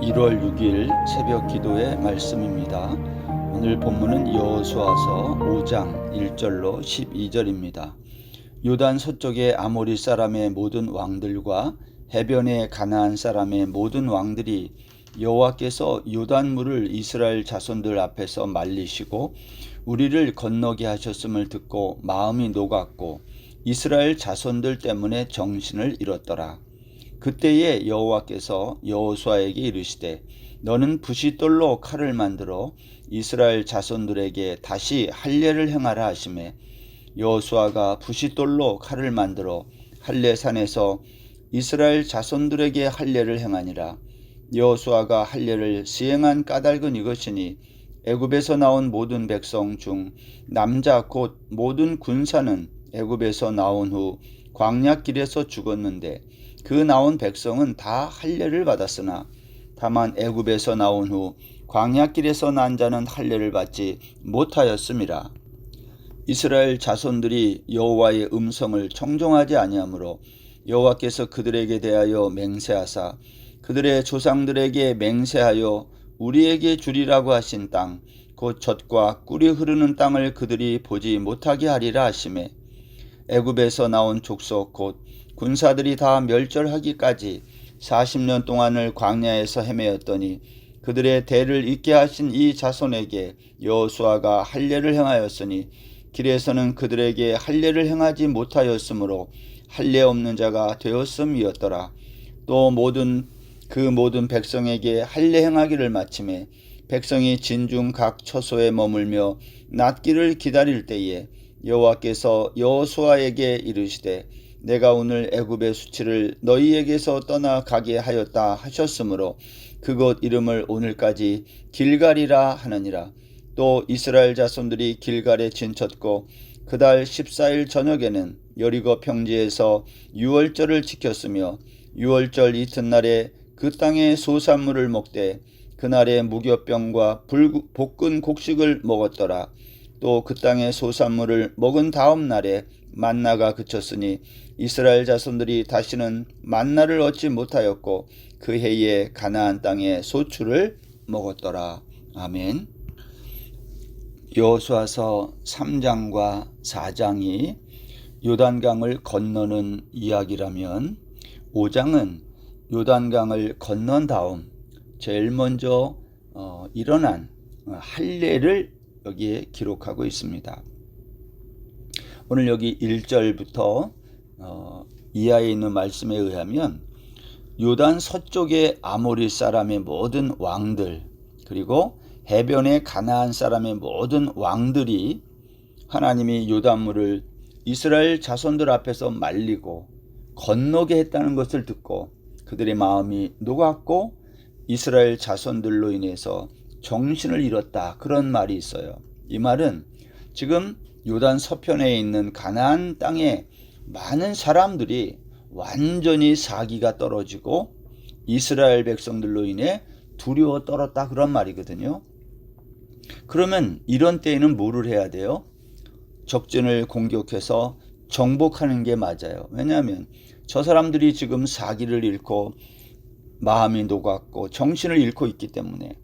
1월 6일 새벽 기도의 말씀입니다. 오늘 본문은 여호수아서 5장 1절로 12절입니다. 요단 서쪽의 아모리 사람의 모든 왕들과 해변의 가나안 사람의 모든 왕들이 여호와께서 요단물을 이스라엘 자손들 앞에서 말리시고 우리를 건너게 하셨음을 듣고 마음이 녹았고 이스라엘 자손들 때문에 정신을 잃었더라. 그때에 여호와께서 여호수아에게 이르시되 너는 부싯돌로 칼을 만들어 이스라엘 자손들에게 다시 할례를 행하라 하시매 여호수아가 부싯돌로 칼을 만들어 할례산에서 이스라엘 자손들에게 할례를 행하니라. 여호수아가 할례를 시행한 까닭은 이것이니 애굽에서 나온 모든 백성 중 남자 곧 모든 군사는 애굽에서 나온 후 광야길에서 죽었는데 그 나온 백성은 다 할례를 받았으나 다만 애굽에서 나온 후 광야길에서 난 자는 할례를 받지 못하였음이라. 이스라엘 자손들이 여호와의 음성을 청종하지 아니하므로 여호와께서 그들에게 대하여 맹세하사 그들의 조상들에게 맹세하여 우리에게 주리라고 하신 땅 곧 젖과 꿀이 흐르는 땅을 그들이 보지 못하게 하리라 하시매 애굽에서 나온 족속 곧 군사들이 다 멸절하기까지 40년 동안을 광야에서 헤매었더니 그들의 대를 잇게 하신 이 자손에게 여호수아가 할례를 행하였으니 길에서는 그들에게 할례를 행하지 못하였으므로 할례 없는 자가 되었음이었더라. 또 모든 백성에게 할례 행하기를 마침에 백성이 진중 각 처소에 머물며 낫기를 기다릴 때에 여호와께서 여호수아에게 이르시되 내가 오늘 애굽의 수치를 너희에게서 떠나가게 하였다 하셨으므로 그곳 이름을 오늘까지 길갈이라 하느니라. 또 이스라엘 자손들이 길갈에 진쳤고 그달 14일 저녁에는 여리고 평지에서 유월절을 지켰으며 유월절 이튿날에 그 땅의 소산물을 먹되 그날에 무교병과 볶은 곡식을 먹었더라. 또 그 땅의 소산물을 먹은 다음 날에 만나가 그쳤으니 이스라엘 자손들이 다시는 만나를 얻지 못하였고 그 해에 가나안 땅의 소출을 먹었더라. 아멘. 여호수아서 3장과 4장이 요단강을 건너는 이야기라면 5장은 요단강을 건넌 다음 제일 먼저 일어난 할례를 여기에 기록하고 있습니다. 오늘 여기 1절부터 이하에 있는 말씀에 의하면 요단 서쪽의 아모리 사람의 모든 왕들 그리고 해변의 가나안 사람의 모든 왕들이 하나님이 요단물을 이스라엘 자손들 앞에서 말리고 건너게 했다는 것을 듣고 그들의 마음이 녹았고 이스라엘 자손들로 인해서 정신을 잃었다. 그런 말이 있어요. 이 말은 지금 요단 서편에 있는 가나안 땅에 많은 사람들이 완전히 사기가 떨어지고 이스라엘 백성들로 인해 두려워 떨었다. 그런 말이거든요. 그러면 이런 때에는 뭐를 해야 돼요? 적진을 공격해서 정복하는 게 맞아요. 왜냐하면 저 사람들이 지금 사기를 잃고 마음이 녹았고 정신을 잃고 있기 때문에.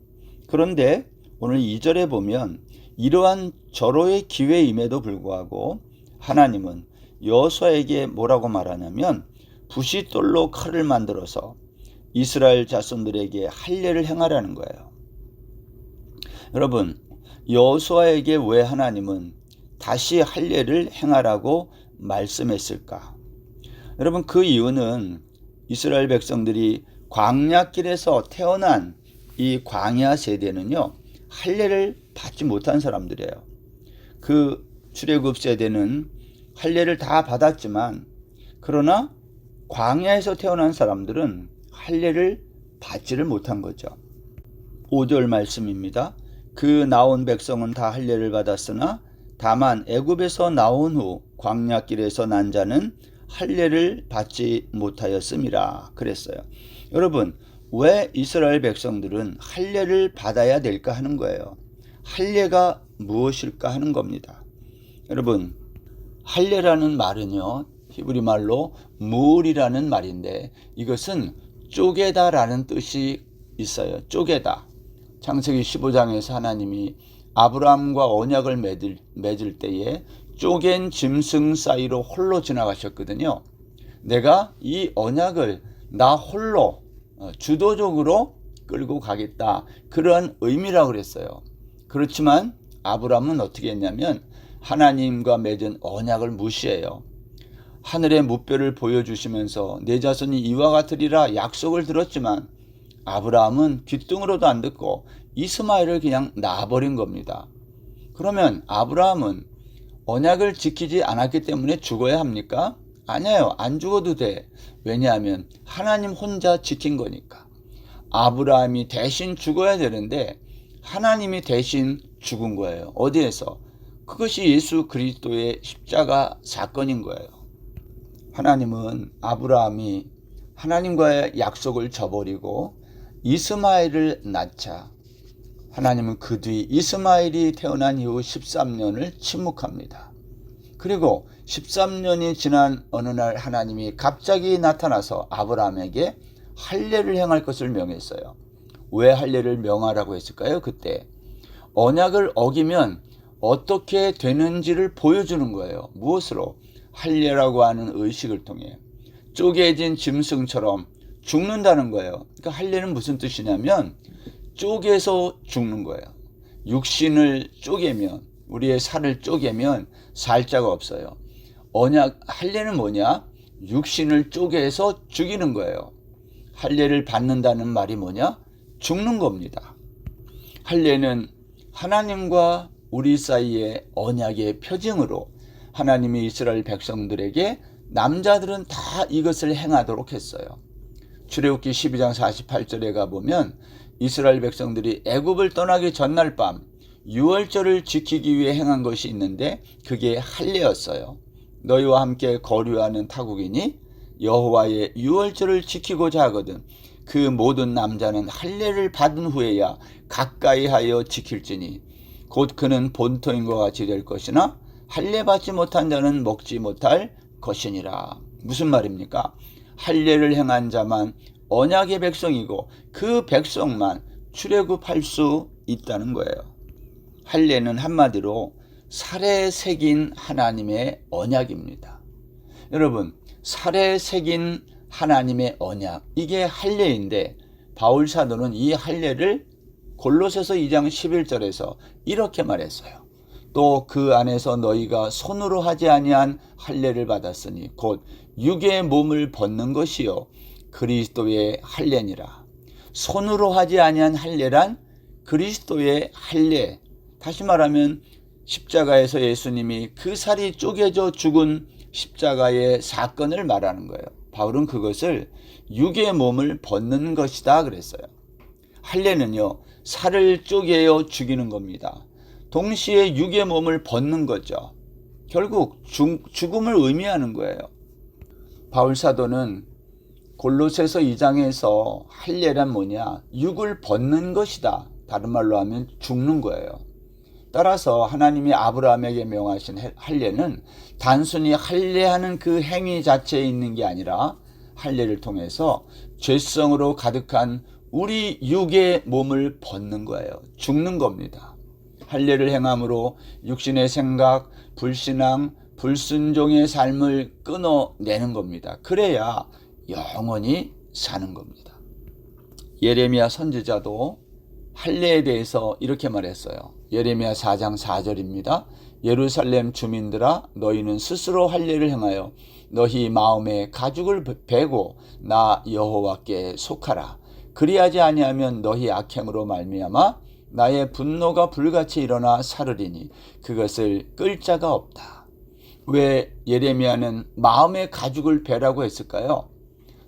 그런데 오늘 2절에 보면 이러한 절호의 기회임에도 불구하고 하나님은 여호수아에게 뭐라고 말하냐면 부싯돌로 칼을 만들어서 이스라엘 자손들에게 할례를 행하라는 거예요. 여러분, 여호수아에게 왜 하나님은 다시 할례를 행하라고 말씀했을까? 여러분, 그 이유는 이스라엘 백성들이 광야길에서 태어난 이 광야 세대는요, 할례를 받지 못한 사람들이에요. 그 출애굽 세대는 할례를 다 받았지만 그러나 광야에서 태어난 사람들은 할례를 받지를 못한 거죠. 5절 말씀입니다. 그 나온 백성은 다 할례를 받았으나 다만 애굽에서 나온 후 광야길에서 난 자는 할례를 받지 못하였음이라 그랬어요. 여러분, 왜 이스라엘 백성들은 할례를 받아야 될까 하는 거예요. 할례가 무엇일까 하는 겁니다. 여러분, 할례라는 말은요, 히브리 말로 무울이라는 말인데 이것은 쪼개다라는 뜻이 있어요. 쪼개다. 창세기 15장에서 하나님이 아브라함과 언약을 맺을 때에 쪼갠 짐승 사이로 홀로 지나가셨거든요. 내가 이 언약을 나 홀로 주도적으로 끌고 가겠다. 그런 의미라고 그랬어요. 그렇지만 아브라함은 어떻게 했냐면 하나님과 맺은 언약을 무시해요. 하늘의 무뼈를 보여주시면서 내 자손이 이와 같으리라 약속을 들었지만 아브라함은 귓등으로도 안 듣고 이스마엘을 그냥 놔버린 겁니다. 그러면 아브라함은 언약을 지키지 않았기 때문에 죽어야 합니까? 아니에요. 안 죽어도 돼. 왜냐하면 하나님 혼자 지킨 거니까. 아브라함이 대신 죽어야 되는데 하나님이 대신 죽은 거예요. 어디에서? 그것이 예수 그리스도의 십자가 사건인 거예요. 하나님은 아브라함이 하나님과의 약속을 저버리고 이스마엘을 낳자 하나님은 그 뒤 이스마엘이 태어난 이후 13년을 침묵합니다. 그리고 13년이 지난 어느 날 하나님이 갑자기 나타나서 아브라함에게 할례를 행할 것을 명했어요. 왜 할례를 명하라고 했을까요? 그때 언약을 어기면 어떻게 되는지를 보여주는 거예요. 무엇으로? 할례라고 하는 의식을 통해 쪼개진 짐승처럼 죽는다는 거예요. 그러니까 할례는 무슨 뜻이냐면 쪼개서 죽는 거예요. 육신을 쪼개면, 우리의 살을 쪼개면 살자가 없어요. 언약 할례는 뭐냐? 육신을 쪼개서 죽이는 거예요. 할례를 받는다는 말이 뭐냐? 죽는 겁니다. 할례는 하나님과 우리 사이의 언약의 표징으로 하나님이 이스라엘 백성들에게 남자들은 다 이것을 행하도록 했어요. 출애굽기 12장 48절에 가보면 이스라엘 백성들이 애굽을 떠나기 전날 밤 유월절을 지키기 위해 행한 것이 있는데 그게 할례였어요. 너희와 함께 거류하는 타국이니 여호와의 유월절을 지키고자 하거든 그 모든 남자는 할례를 받은 후에야 가까이 하여 지킬지니 곧 그는 본토인과 같이 될 것이나 할례 받지 못한 자는 먹지 못할 것이니라. 무슨 말입니까? 할례를 행한 자만 언약의 백성이고 그 백성만 출애굽할 수 있다는 거예요. 할례는 한마디로 살에 새긴 하나님의 언약입니다. 여러분, 살에 새긴 하나님의 언약, 이게 할례인데 바울 사도는 이 할례를 골로새서 2장 11절에서 이렇게 말했어요. 또 그 안에서 너희가 손으로 하지 아니한 할례를 받았으니 곧 육의 몸을 벗는 것이요 그리스도의 할례니라. 손으로 하지 아니한 할례란 그리스도의 할례. 다시 말하면 십자가에서 예수님이 그 살이 쪼개져 죽은 십자가의 사건을 말하는 거예요. 바울은 그것을 육의 몸을 벗는 것이다 그랬어요. 할례는요, 살을 쪼개어 죽이는 겁니다. 동시에 육의 몸을 벗는 거죠. 결국 죽음을 의미하는 거예요. 바울 사도는 골로새서 2장에서 할례란 뭐냐? 육을 벗는 것이다. 다른 말로 하면 죽는 거예요. 따라서 하나님이 아브라함에게 명하신 할례는 단순히 할례하는 그 행위 자체에 있는 게 아니라 할례를 통해서 죄성으로 가득한 우리 육의 몸을 벗는 거예요. 죽는 겁니다. 할례를 행함으로 육신의 생각, 불신앙, 불순종의 삶을 끊어내는 겁니다. 그래야 영원히 사는 겁니다. 예레미야 선지자도 할례에 대해서 이렇게 말했어요. 예레미야 4장 4절입니다. 예루살렘 주민들아 너희는 스스로 할례를 행하여 너희 마음에 가죽을 베고 나 여호와께 속하라. 그리하지 아니하면 너희 악행으로 말미암아 나의 분노가 불같이 일어나 사르리니 그것을 끌 자가 없다. 왜 예레미야는 마음의 가죽을 베라고 했을까요?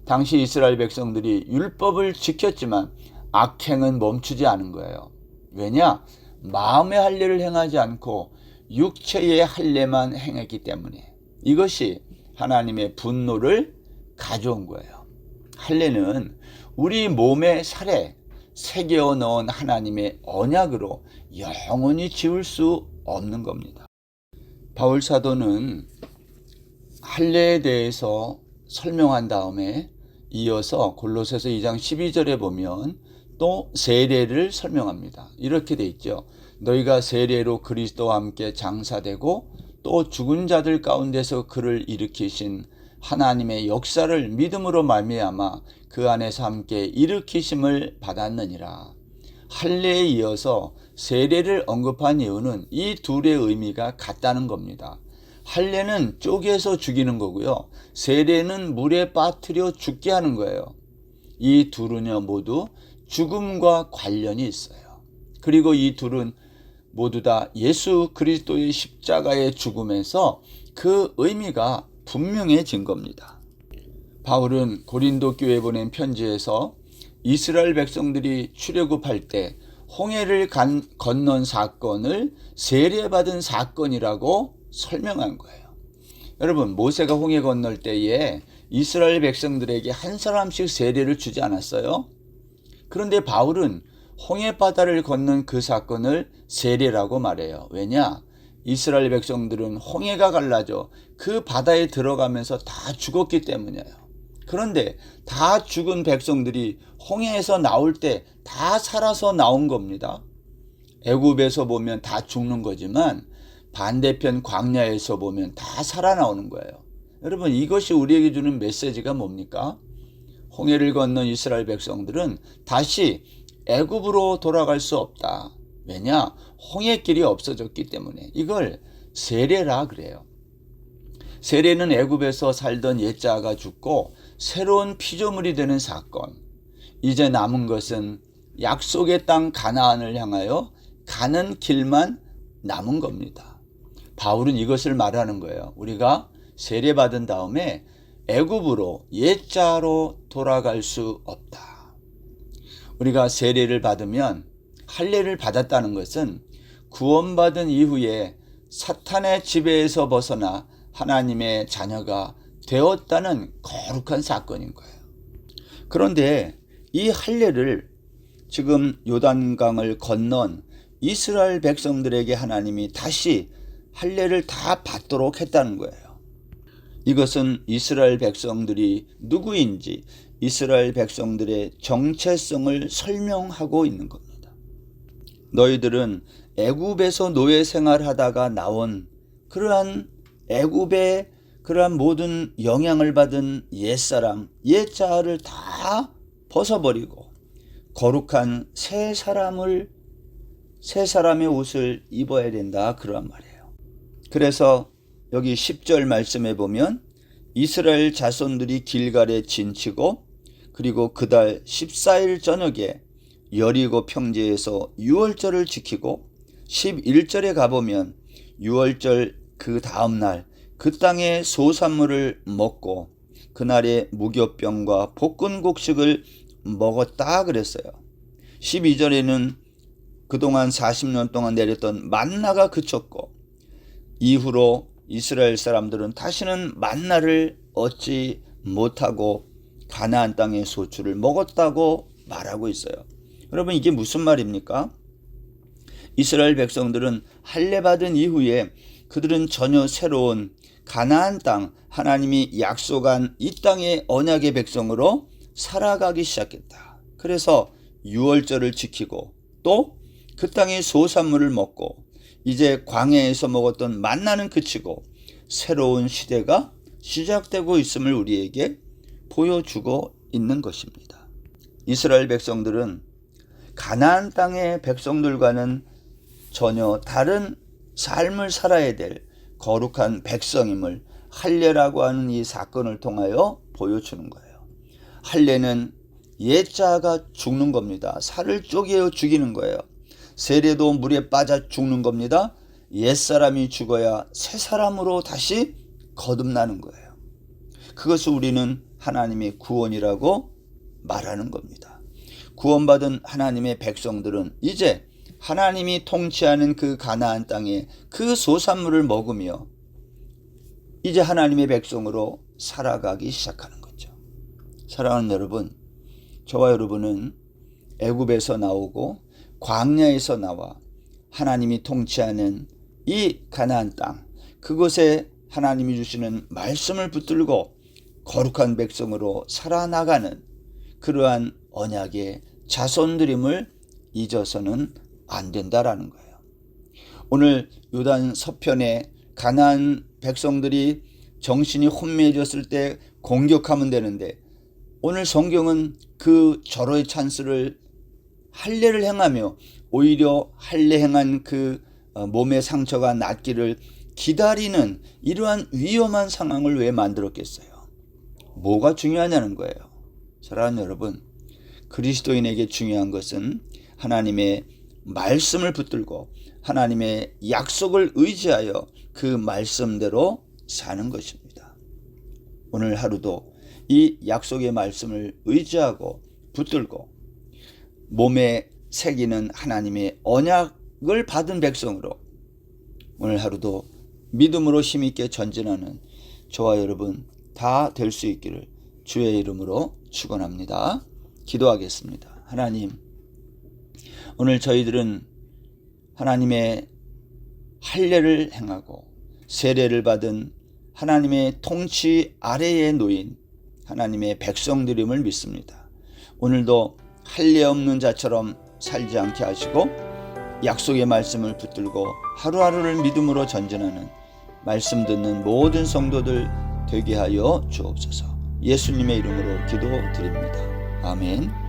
당시 이스라엘 백성들이 율법을 지켰지만 악행은 멈추지 않은 거예요. 왜냐? 마음의 할례를 행하지 않고 육체의 할례만 행했기 때문에 이것이 하나님의 분노를 가져온 거예요. 할례는 우리 몸의 살에 새겨 넣은 하나님의 언약으로 영원히 지울 수 없는 겁니다. 바울 사도는 할례에 대해서 설명한 다음에 이어서 골로새서 2장 12절에 보면 또 세례를 설명합니다. 이렇게 돼 있죠. 너희가 세례로 그리스도와 함께 장사되고 또 죽은 자들 가운데서 그를 일으키신 하나님의 역사를 믿음으로 말미암아 그 안에서 함께 일으키심을 받았느니라. 할례에 이어서 세례를 언급한 이유는 이 둘의 의미가 같다는 겁니다. 할례는 쪼개서 죽이는 거고요. 세례는 물에 빠뜨려 죽게 하는 거예요. 이 둘은요 모두 죽음과 관련이 있어요. 그리고 이 둘은 모두 다 예수 그리스도의 십자가의 죽음에서 그 의미가 분명해진 겁니다. 바울은 고린도 교회에 보낸 편지에서 이스라엘 백성들이 출애굽할 때 홍해를 건넌 사건을 세례받은 사건이라고 설명한 거예요. 여러분, 모세가 홍해 건널 때에 이스라엘 백성들에게 한 사람씩 세례를 주지 않았어요? 그런데 바울은 홍해바다를 건넌 그 사건을 세례라고 말해요. 왜냐? 이스라엘 백성들은 홍해가 갈라져 그 바다에 들어가면서 다 죽었기 때문이에요. 그런데 다 죽은 백성들이 홍해에서 나올 때 다 살아서 나온 겁니다. 애굽에서 보면 다 죽는 거지만 반대편 광야에서 보면 다 살아나오는 거예요. 여러분, 이것이 우리에게 주는 메시지가 뭡니까? 홍해를 건넌 이스라엘 백성들은 다시 애굽으로 돌아갈 수 없다. 왜냐? 홍해길이 없어졌기 때문에. 이걸 세례라 그래요. 세례는 애굽에서 살던 옛자가 죽고 새로운 피조물이 되는 사건. 이제 남은 것은 약속의 땅 가나안을 향하여 가는 길만 남은 겁니다. 바울은 이것을 말하는 거예요. 우리가 세례받은 다음에 애굽으로 옛자로 돌아갈 수 없다. 우리가 세례를 받으면 할례를 받았다는 것은 구원받은 이후에 사탄의 지배에서 벗어나 하나님의 자녀가 되었다는 거룩한 사건인 거예요. 그런데 이 할례를 지금 요단강을 건넌 이스라엘 백성들에게 하나님이 다시 할례를 다 받도록 했다는 거예요. 이것은 이스라엘 백성들이 누구인지 이스라엘 백성들의 정체성을 설명하고 있는 겁니다. 너희들은 애굽에서 노예 생활하다가 나온 그러한 애굽의 그러한 모든 영향을 받은 옛사람, 옛자아를 다 벗어버리고 거룩한 새 사람의 옷을 입어야 된다, 그런 말이에요. 그래서 여기 10절 말씀에 보면 이스라엘 자손들이 길갈에 진치고 그리고 그달 14일 저녁에 여리고 평지에서 유월절을 지키고 11절에 가보면 유월절 그 다음날 그 땅의 소산물을 먹고 그날의 무교병과 볶은 곡식을 먹었다 그랬어요. 12절에는 그동안 40년 동안 내렸던 만나가 그쳤고 이후로 이스라엘 사람들은 다시는 만나를 얻지 못하고 가나안 땅의 소출을 먹었다고 말하고 있어요. 여러분, 이게 무슨 말입니까? 이스라엘 백성들은 할례 받은 이후에 그들은 전혀 새로운 가나안 땅, 하나님이 약속한 이 땅의 언약의 백성으로 살아가기 시작했다. 그래서 유월절을 지키고 또 그 땅의 소산물을 먹고 이제 광야에서 먹었던 만나는 그치고 새로운 시대가 시작되고 있음을 우리에게 보여주고 있는 것입니다. 이스라엘 백성들은 가나안 땅의 백성들과는 전혀 다른 삶을 살아야 될 거룩한 백성임을 할례라고 하는 이 사건을 통하여 보여주는 거예요. 할례는 옛자가 죽는 겁니다. 살을 쪼개어 죽이는 거예요. 세례도 물에 빠져 죽는 겁니다. 옛사람이 죽어야 새 사람으로 다시 거듭나는 거예요. 그것을 우리는 하나님의 구원이라고 말하는 겁니다. 구원받은 하나님의 백성들은 이제 하나님이 통치하는 그 가나안 땅에 그 소산물을 먹으며 이제 하나님의 백성으로 살아가기 시작하는 거죠. 사랑하는 여러분, 저와 여러분은 애굽에서 나오고 광야에서 나와 하나님이 통치하는 이 가나안 땅, 그곳에 하나님이 주시는 말씀을 붙들고 거룩한 백성으로 살아나가는 그러한 언약의 자손들임을 잊어서는 안 된다라는 거예요. 오늘 요단 서편에 가나안 백성들이 정신이 혼미해졌을 때 공격하면 되는데, 오늘 성경은 그 절호의 찬스를 할례를 행하며 오히려 할례 행한 그 몸의 상처가 낫기를 기다리는 이러한 위험한 상황을 왜 만들었겠어요? 뭐가 중요하냐는 거예요. 사랑하는 여러분, 그리스도인에게 중요한 것은 하나님의 말씀을 붙들고 하나님의 약속을 의지하여 그 말씀대로 사는 것입니다. 오늘 하루도 이 약속의 말씀을 의지하고 붙들고 몸에 새기는 하나님의 언약을 받은 백성으로 오늘 하루도 믿음으로 힘있게 전진하는 저와 여러분 다 될 수 있기를 주의 이름으로 축원합니다. 기도하겠습니다. 하나님, 오늘 저희들은 하나님의 할례를 행하고 세례를 받은 하나님의 통치 아래에 놓인 하나님의 백성들임을 믿습니다. 오늘도 할례 없는 자처럼 살지 않게 하시고 약속의 말씀을 붙들고 하루하루를 믿음으로 전진하는 말씀 듣는 모든 성도들 되게 하여 주옵소서. 예수님의 이름으로 기도드립니다. 아멘.